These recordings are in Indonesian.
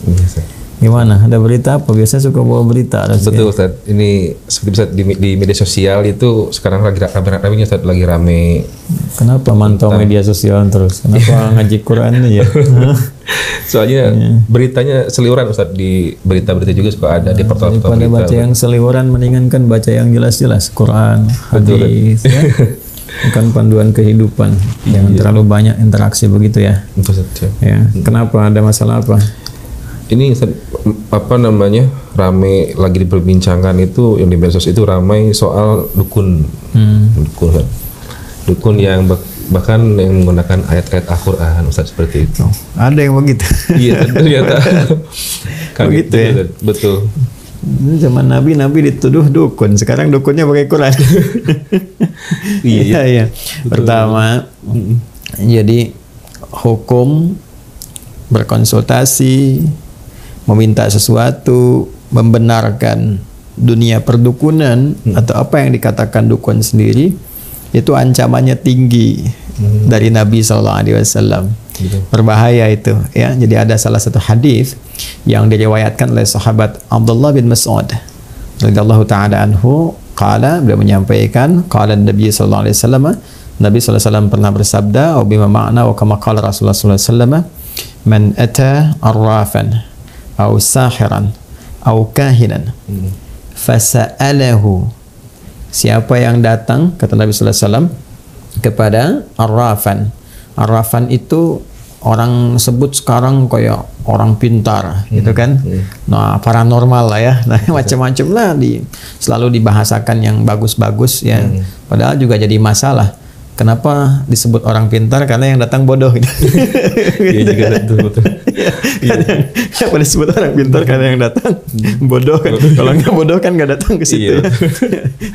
Biasa. Gimana? Ada berita apa? Biasanya suka bawa berita. Betul Ustaz. Ini seperti bisa di media sosial itu sekarang lagi rame Ustaz, lagi rame. Kenapa mantau media sosial terus? Kenapa ngaji Quran ya? Soalnya beritanya seliweran Ustaz, di berita-berita juga suka ada di portal-portal berita. Baca yang seliweran mendingan kan baca yang jelas-jelas, Quran, hadis, ya. Bukan panduan kehidupan. Jangan terlalu banyak interaksi begitu ya. Betul Ustaz. Ya. Kenapa? Ada masalah apa? Ini apa namanya, rame lagi diperbincangkan itu yang di medsos itu ramai soal dukun. Dukun yang bahkan yang menggunakan ayat-ayat Al-Quran Ustaz, seperti itu. Oh, ada yang begitu. Iya, ternyata. Begitu ya. Betul. Zaman Nabi dituduh dukun, sekarang dukunnya pakai Quran. Iya. Pertama, jadi hukum berkonsultasi, meminta sesuatu, membenarkan dunia perdukunan atau apa yang dikatakan dukun sendiri, itu ancamannya tinggi dari Nabi SAW. Berbahaya itu, ya. Jadi ada salah satu hadis yang diriwayatkan oleh sahabat Abdullah bin Mas'ud radhiyallahu taala anhu, beliau menyampaikan, qala Nabi sallallahu alaihi wasallam, Nabi sallallahu alaihi wasallam pernah bersabda, wa bima ma'na wa kama qala Rasulullah sallallahu alaihi wasallam, man ata arrafan aw sahiran aw kahinan fasa'alahu, siapa yang datang, kata Nabi sallallahu alaihi wasallam, kepada arrafan. Arrafan itu orang sebut sekarang kayak orang pintar, gitu kan. Nah, paranormal lah ya. Nah, macam-macam lah selalu dibahasakan yang bagus-bagus ya. Padahal juga jadi masalah. Kenapa disebut orang pintar? Karena yang datang bodoh gitu. Iya juga betul. Kenapa disebut orang pintar? Karena yang datang bodoh kan. Kalau nggak bodoh kan nggak datang ke situ.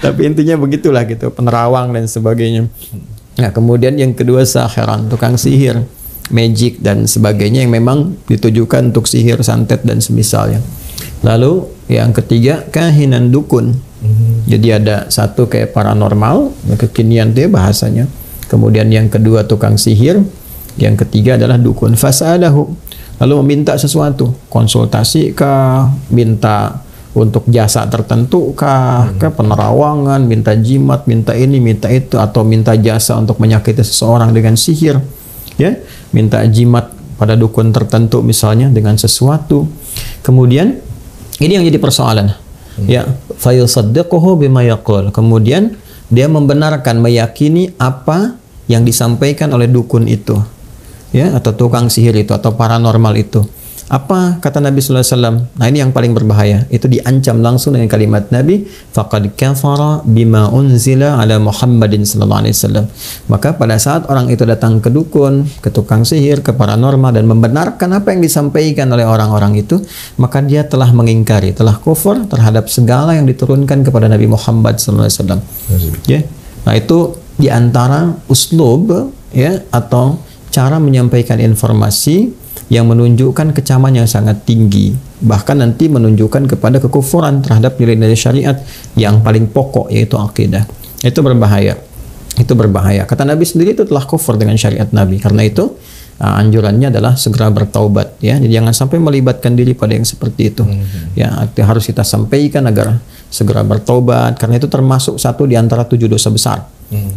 Tapi intinya begitulah gitu, penerawang dan sebagainya. Nah, kemudian yang kedua sahiran, tukang sihir, magic dan sebagainya yang memang ditujukan untuk sihir, santet dan semisalnya. Lalu yang ketiga kahinan, dukun. Jadi ada satu kayak paranormal, kekinian dia bahasanya. Kemudian yang kedua tukang sihir, yang ketiga adalah dukun. Fasa'alahu, lalu meminta sesuatu, konsultasi kah, minta untuk jasa tertentu kah, penerawangan, minta jimat, minta ini, minta itu, atau minta jasa untuk menyakiti seseorang dengan sihir, ya, minta jimat pada dukun tertentu misalnya dengan sesuatu. Kemudian ini yang jadi persoalan, ya, fayusaddiquhu bima yaqul, kemudian dia membenarkan, meyakini apa yang disampaikan oleh dukun itu, ya, atau tukang sihir itu, atau paranormal itu. Apa kata Nabi sallallahu alaihi wasallam? Nah, ini yang paling berbahaya. Itu diancam langsung dengan kalimat Nabi, faqad kafara bima unzila ala Muhammadin sallallahu alaihi wasallam. Maka pada saat orang itu datang ke dukun, ke tukang sihir, ke paranormal dan membenarkan apa yang disampaikan oleh orang-orang itu, maka dia telah mengingkari, telah kufur terhadap segala yang diturunkan kepada Nabi Muhammad sallallahu alaihi wasallam. Ya. Nah, itu di antara uslub, ya, atau cara menyampaikan informasi yang menunjukkan kecaman yang sangat tinggi, bahkan nanti menunjukkan kepada kekufuran terhadap nilai-nilai syariat yang paling pokok, yaitu akidah. Itu berbahaya. Itu berbahaya. Kata Nabi sendiri itu telah kufur dengan syariat Nabi. Karena itu anjurannya adalah segera bertaubat, ya. Jadi jangan sampai melibatkan diri pada yang seperti itu. Ya, harus kita sampaikan agar segera bertaubat, karena itu termasuk satu di antara 7 dosa besar,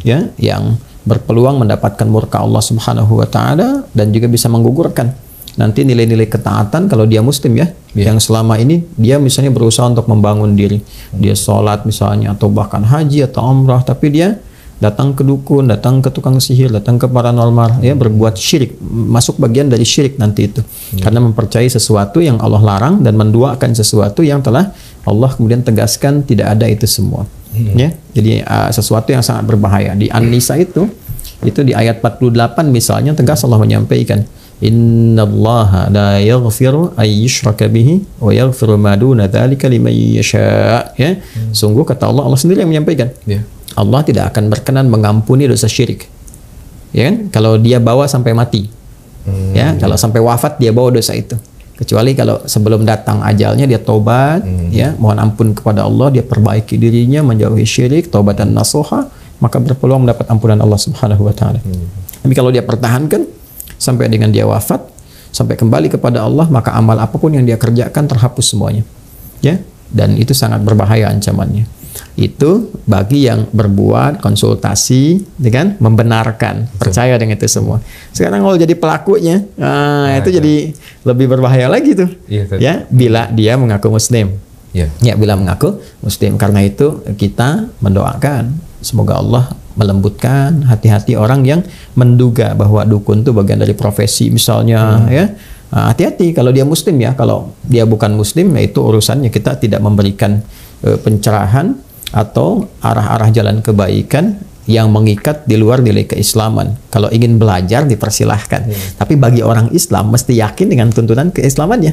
ya, yang berpeluang mendapatkan murka Allah Subhanahu wa taala dan juga bisa menggugurkan nanti nilai-nilai ketaatan kalau dia muslim, ya, yang selama ini dia misalnya berusaha untuk membangun diri, dia sholat misalnya, atau bahkan haji atau umrah, tapi dia datang ke dukun, datang ke tukang sihir, datang ke paranormal, ya, berbuat syirik, masuk bagian dari syirik nanti itu, karena mempercayai sesuatu yang Allah larang dan menduakan sesuatu yang telah Allah kemudian tegaskan tidak ada itu semua, ya. Jadi sesuatu yang sangat berbahaya. Di An-Nisa itu di ayat 48 misalnya tegas Allah menyampaikan, innallaha la yaghfiru ay yushraka bihi wa yaghfiru ma duna dzalika liman yasha, ya. Sungguh kata Allah sendiri yang menyampaikan, Allah tidak akan berkenan mengampuni dosa syirik, ya kan, kalau dia bawa sampai mati, ya, kalau sampai wafat dia bawa dosa itu, kecuali kalau sebelum datang ajalnya dia tobat, ya, mohon ampun kepada Allah, dia perbaiki dirinya, menjauhi syirik, taubatan nasuha, maka berpeluang mendapat ampunan Allah Subhanahu wa taala. Tapi kalau dia pertahankan sampai dengan dia wafat, sampai kembali kepada Allah, maka amal apapun yang dia kerjakan terhapus semuanya. Ya, dan itu sangat berbahaya ancamannya. Itu bagi yang berbuat konsultasi dengan membenarkan, percaya dengan itu semua. Sekarang kalau jadi pelakunya, itu jadi lebih berbahaya lagi tuh. Ya, bila dia mengaku muslim. Ya, bila mengaku muslim. Karena itu kita mendoakan semoga Allah melembutkan hati-hati orang yang menduga bahwa dukun itu bagian dari profesi misalnya, ya. Hati-hati kalau dia muslim ya. Kalau dia bukan muslim, ya itu urusannya. Kita tidak memberikan pencerahan atau arah-arah jalan kebaikan yang mengikat di luar nilai keislaman. Kalau ingin belajar dipersilahkan. Tapi bagi orang Islam mesti yakin dengan tuntunan keislamannya.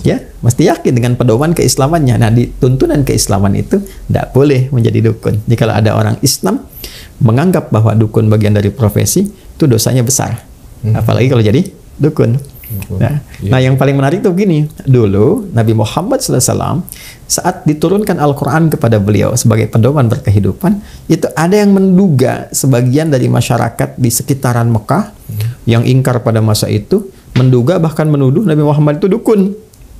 Ya, mesti yakin dengan pedoman keislamannya. Nah, di tuntunan keislaman itu tidak boleh menjadi dukun. Jadi kalau ada orang Islam menganggap bahwa dukun bagian dari profesi, itu dosanya besar. Apalagi kalau jadi dukun. Nah, yang paling menarik itu begini. Dulu Nabi Muhammad SAW saat diturunkan Al-Quran kepada beliau sebagai pedoman berkehidupan, itu ada yang menduga sebagian dari masyarakat di sekitaran Mekah yang ingkar pada masa itu, menduga bahkan menuduh Nabi Muhammad itu dukun.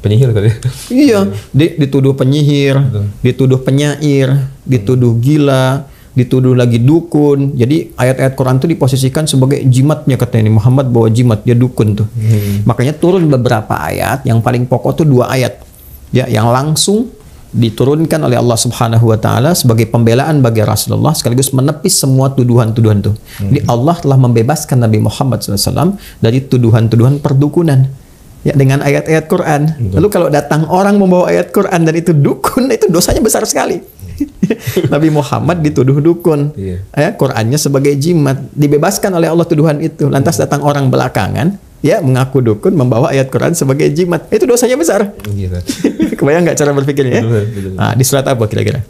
Penyihir tadi. Iya, dituduh penyihir, dituduh penyair, dituduh gila, dituduh lagi dukun. Jadi ayat-ayat Quran itu diposisikan sebagai jimatnya, katanya ini Muhammad bawa jimat, dia dukun tuh. Makanya turun beberapa ayat, yang paling pokok tuh 2 ayat. Ya, yang langsung diturunkan oleh Allah Subhanahu wa taala sebagai pembelaan bagi Rasulullah sekaligus menepis semua tuduhan-tuduhan itu. Jadi Allah telah membebaskan Nabi Muhammad SAW dari tuduhan-tuduhan perdukunan. Ya, dengan ayat-ayat Quran. Lalu kalau datang orang membawa ayat Quran dan itu dukun, itu dosanya besar sekali. Nabi Muhammad dituduh dukun, ya, Qurannya sebagai jimat, dibebaskan oleh Allah tuduhan itu. Lantas datang orang belakangan, ya, mengaku dukun, membawa ayat Quran sebagai jimat, itu dosanya besar. Kebayang nggak cara berpikirnya? Nah, di surat apa kira-kira?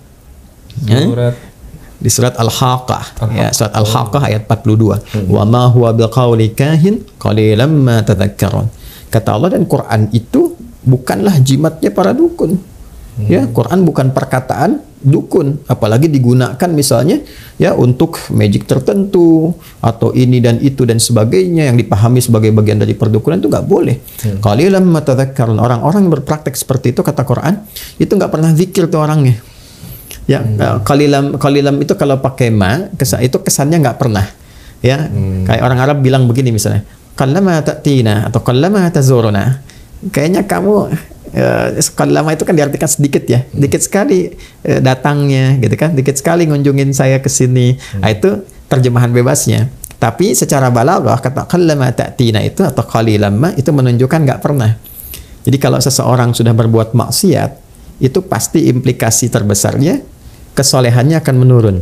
Di surat Al-Haqqah, ya, surat Al-Haqqah ayat 42. Wa ma huwa biqauli kahin qalilan ma tadhakkarun. Kata Allah, dan Quran itu bukanlah jimatnya para dukun. Ya, Quran bukan perkataan dukun, apalagi digunakan misalnya ya untuk magic tertentu atau ini dan itu dan sebagainya yang dipahami sebagai bagian dari perdukunan, itu nggak boleh. Qalilan ma tadhakkarun. Orang-orang yang berpraktek seperti itu, kata Quran, itu nggak pernah zikir tuh orangnya. Ya, qalilan itu kalau pakai ma, itu kesannya nggak pernah. Ya, kayak orang Arab bilang begini misalnya, qallama ta'tina atau qallama tazuruna. Kayaknya kamu qallama itu kan diartikan sedikit ya, dikit sekali datangnya gitu kan, dikit sekali ngunjungin saya ke sini. Nah, itu terjemahan bebasnya. Tapi secara balaghah kata qallama ta'tina itu atau qalilan ma itu menunjukkan nggak pernah. Jadi kalau seseorang sudah berbuat maksiat, itu pasti implikasi terbesarnya kesolehannya akan menurun.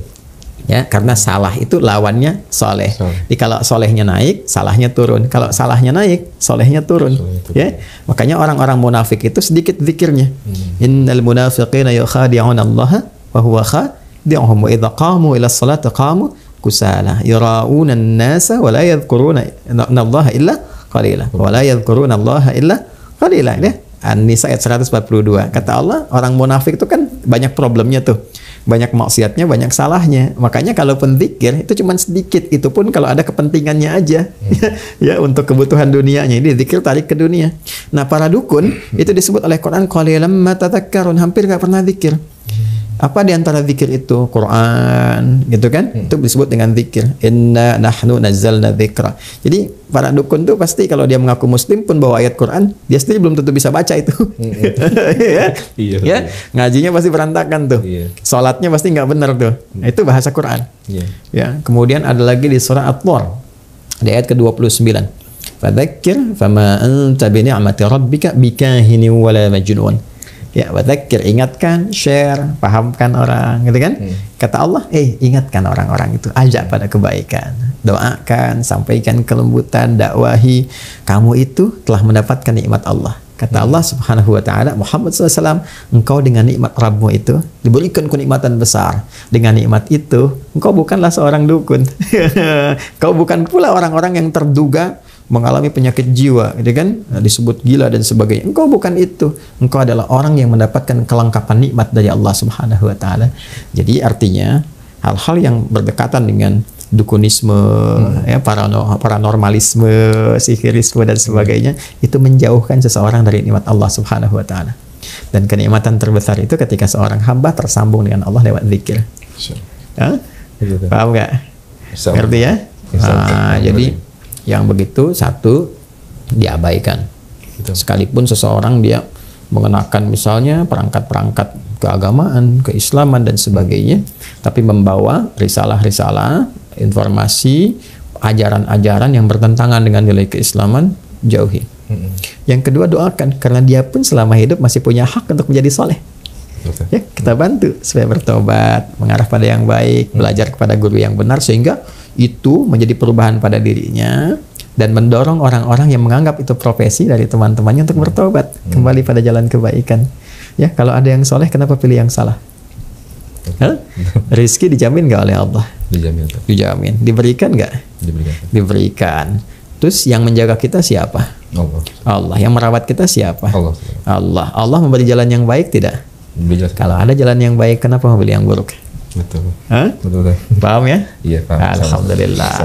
Ya, karena salah itu lawannya soleh. Jadi kalau solehnya naik, salahnya turun. Kalau salahnya naik, solehnya turun. Ya, makanya orang-orang munafik itu sedikit zikirnya. Innal munafiqina yukhadi'una Allah wa huwa khadi'uhum wa idza qamu ila sholati qamu kusala yura'una an-nasa wa la yadhkuruna Allah illa qalila wa la yadhkuruna Allah illa qalila. Ya, An-Nisa ayat 142. Kata Allah, orang munafik itu kan banyak problemnya tuh. Banyak maksiatnya, banyak salahnya. Makanya kalaupun zikir itu cuma sedikit, itu pun kalau ada kepentingannya aja. Ya, untuk kebutuhan dunianya. Jadi zikir tarik ke dunia. Nah, para dukun itu disebut oleh Quran qalilan ma tadhakkarun, hampir nggak pernah zikir. Apa di antara zikir itu? Quran, gitu kan? Itu disebut dengan zikir. Inna nahnu nazzalna dzikra. Jadi para dukun tuh pasti kalau dia mengaku muslim pun bawa ayat Quran, dia sendiri belum tentu bisa baca itu. Ya, ngajinya pasti berantakan tuh. Salatnya pasti nggak benar tuh. Nah, itu bahasa Quran. Ya, kemudian ada lagi di surah At-Tur di ayat ke-29. Fadzakir fama anta bi ni'mati rabbika bikahinin wala majnun. Ya, wadzakir, ingatkan, share, pahamkan orang, gitu kan? Kata Allah, ingatkan orang-orang itu, ajak pada kebaikan, doakan, sampaikan kelembutan, dakwahi. Kamu itu telah mendapatkan nikmat Allah. Kata Allah Subhanahu wa taala, Muhammad SAW, engkau dengan nikmat Rabbmu itu diberikan kenikmatan besar. Dengan nikmat itu, engkau bukanlah seorang dukun. Kau bukan pula orang-orang yang terduga mengalami penyakit jiwa, gitu kan? Disebut gila dan sebagainya. Engkau bukan itu. Engkau adalah orang yang mendapatkan kelengkapan nikmat dari Allah Subhanahu wa taala. Jadi artinya hal-hal yang berdekatan dengan dukunisme, ya paranormalisme, sihirisme dan sebagainya, itu menjauhkan seseorang dari nikmat Allah Subhanahu wa taala. Dan kenikmatan terbesar itu ketika seorang hamba tersambung dengan Allah lewat zikir. Paham nggak? Ngerti ya? Jadi yang begitu satu diabaikan. Sekalipun seseorang dia mengenakan misalnya perangkat-perangkat keagamaan, keislaman dan sebagainya, tapi membawa risalah-risalah, informasi, ajaran-ajaran yang bertentangan dengan nilai keislaman, jauhi. Yang kedua, doakan, karena dia pun selama hidup masih punya hak untuk menjadi soleh. Ya, kita bantu supaya bertobat, mengarah pada yang baik, belajar kepada guru yang benar, sehingga itu menjadi perubahan pada dirinya dan mendorong orang-orang yang menganggap itu profesi dari teman-temannya untuk bertobat, kembali pada jalan kebaikan. Ya, kalau ada yang soleh, kenapa pilih yang salah? Rizki dijamin nggak oleh Allah? Dijamin. Dijamin. Diberikan nggak? Diberikan. Terus yang menjaga kita siapa? Allah. Yang merawat kita siapa? Allah. Allah memberi jalan yang baik tidak? Kalau ada jalan yang baik, kenapa membeli yang buruk? Betul. Paham ya? Iya, paham. Alhamdulillah.